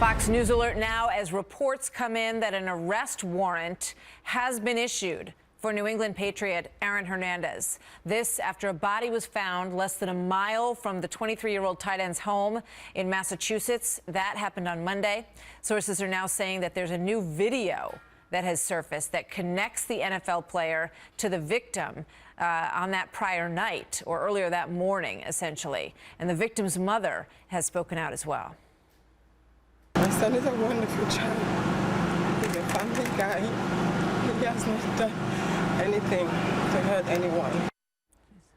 Fox News alert now as reports come in that an arrest warrant has been issued for New England Patriot Aaron Hernandez. This after a body was found less than a mile from the 23-year-old tight end's home in Massachusetts. That happened on Monday. Sources are now saying that there's a new video that has surfaced that connects the NFL player to the victim on that prior night or earlier that morning, essentially. And the victim's mother has spoken out as well. My son is a wonderful child. He's a family guy. He has not done anything to hurt anyone.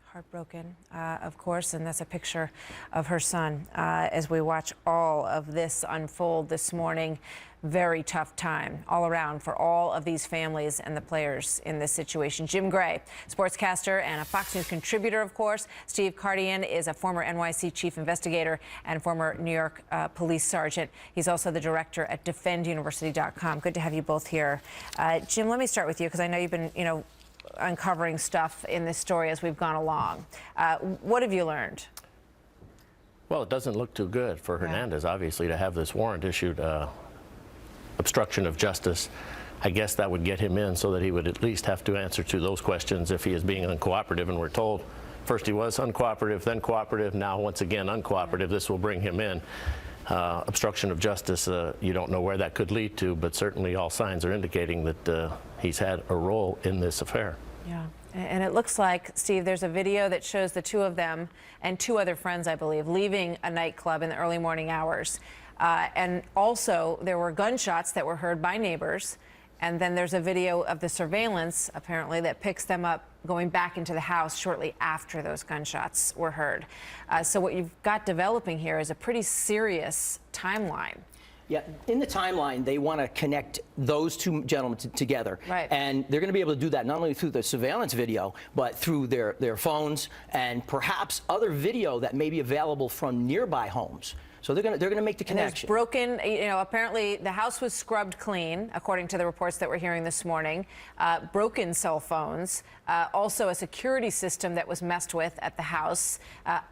Heartbroken, of course, and that's a picture of her son as we watch all of this unfold this morning. Very tough time all around for all of these families and the players in this situation. Jim Gray, sportscaster and a Fox News contributor, of course. Steve Cardian is a former NYC chief investigator and former New York police sergeant. He's also the director at defenduniversity.com. Good to have you both here. Jim, let me start with you because I know you've been, uncovering stuff in this story as we've gone along. What have you learned? Well, it doesn't look too good for Hernandez, obviously, to have this warrant issued. Obstruction of justice. I guess that would get him in so that he would at least have to answer to those questions if he is being uncooperative. And we're told first he was uncooperative, then cooperative, now once again uncooperative. This will bring him in. Obstruction of justice, you don't know where that could lead to, but certainly all signs are indicating that he's had a role in this affair. Yeah. And it looks like, Steve, there's a video that shows the two of them and two other friends, I believe, leaving a nightclub in the early morning hours. And also, there were gunshots that were heard by neighbors. And then there's a video of the surveillance, apparently, that picks them up going back into the house shortly after those gunshots were heard. So what you've got developing here is a pretty serious timeline. Yeah, in the timeline, they want to connect those two gentlemen together. Right. And they're going to be able to do that not only through the surveillance video, but through their phones and perhaps other video that may be available from nearby homes. So they're going to make the connection. There's broken, apparently the house was scrubbed clean, according to the reports that we're hearing this morning. Broken cell phones, also a security system that was messed with at the house.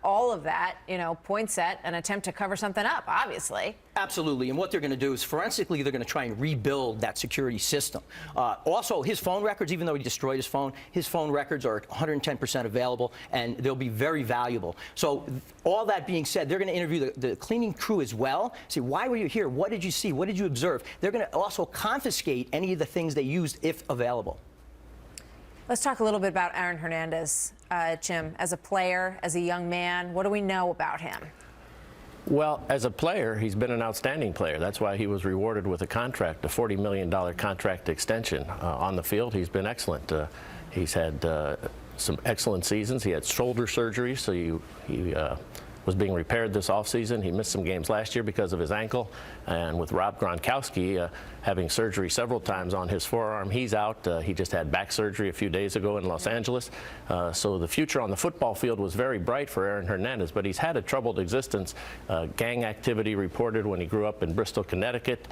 All of that, points at an attempt to cover something up, obviously. Absolutely. And what they're going to do is forensically, they're going to try and rebuild that security system. Also, his phone records, even though he destroyed his phone records are 110% available, and they'll be very valuable. So all that being said, they're going to interview the cleaning crew as well. Say, why were you here? What did you see? What did you observe? They're going to also confiscate any of the things they used if available. Let's talk a little bit about Aaron Hernandez, Jim, as a player, as a young man. What do we know about him? Well, as a player, he's been an outstanding player. That's why he was rewarded with a contract, a $40 million contract extension. On the field, he's been excellent. He's had some excellent seasons. He had shoulder surgery, so he was being repaired this offseason. He missed some games last year because of his ankle. And with Rob Gronkowski having surgery several times on his forearm, he's out. He just had back surgery a few days ago in Los Angeles. So the future on the football field was very bright for Aaron Hernandez, but he's had a troubled existence. Gang activity reported when he grew up in Bristol, Connecticut.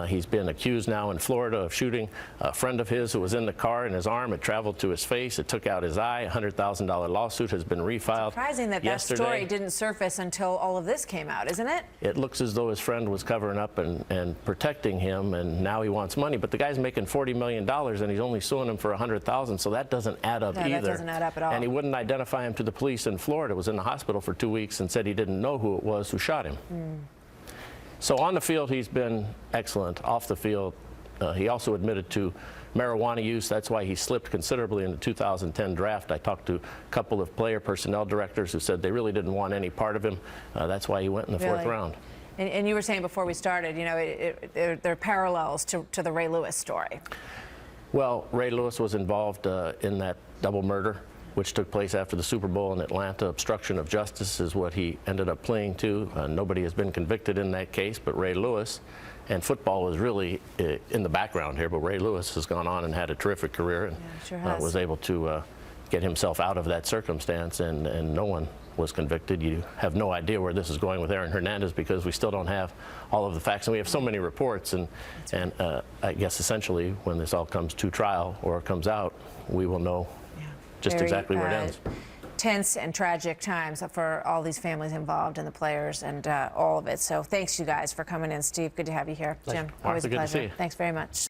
He's been accused now in Florida of shooting a friend of his who was in the car in his arm. It traveled to his face. It took out his eye. A $100,000 lawsuit has been refiled. Surprising that yesterday. That story didn't surface until all of this came out, isn't it? It looks as though his friend was covering up and protecting him, and now he wants money. But the guy's making $40 million, and he's only suing him for $100,000, so that doesn't add up either. That doesn't add up at all. And he wouldn't identify him to the police in Florida. Was in the hospital for 2 weeks and said he didn't know who it was who shot him. So on the field, he's been excellent. Off the field, he also admitted to marijuana use. That's why he slipped considerably in the 2010 draft. I talked to a couple of player personnel directors who said they really didn't want any part of him. That's why he went in the fourth round. And you were saying before we started, there are parallels to the Ray Lewis story. Well, Ray Lewis was involved in that double murder, which took place after the Super Bowl in Atlanta. Obstruction of justice is what he ended up pleading to. Nobody has been convicted in that case but Ray Lewis. And football was really in the background here, but Ray Lewis has gone on and had a terrific career and was able to get himself out of that circumstance, and no one was convicted. You have no idea where this is going with Aaron Hernandez because we still don't have all of the facts, and we have so many reports, and I guess essentially when this all comes to trial or comes out, we will know just exactly where it ends. tense and tragic times for all these families involved and the players and all of it. So thanks you guys for coming in. Steve, good to have you here. Jim, always a Martha, good to see pleasure. you. Thanks very much.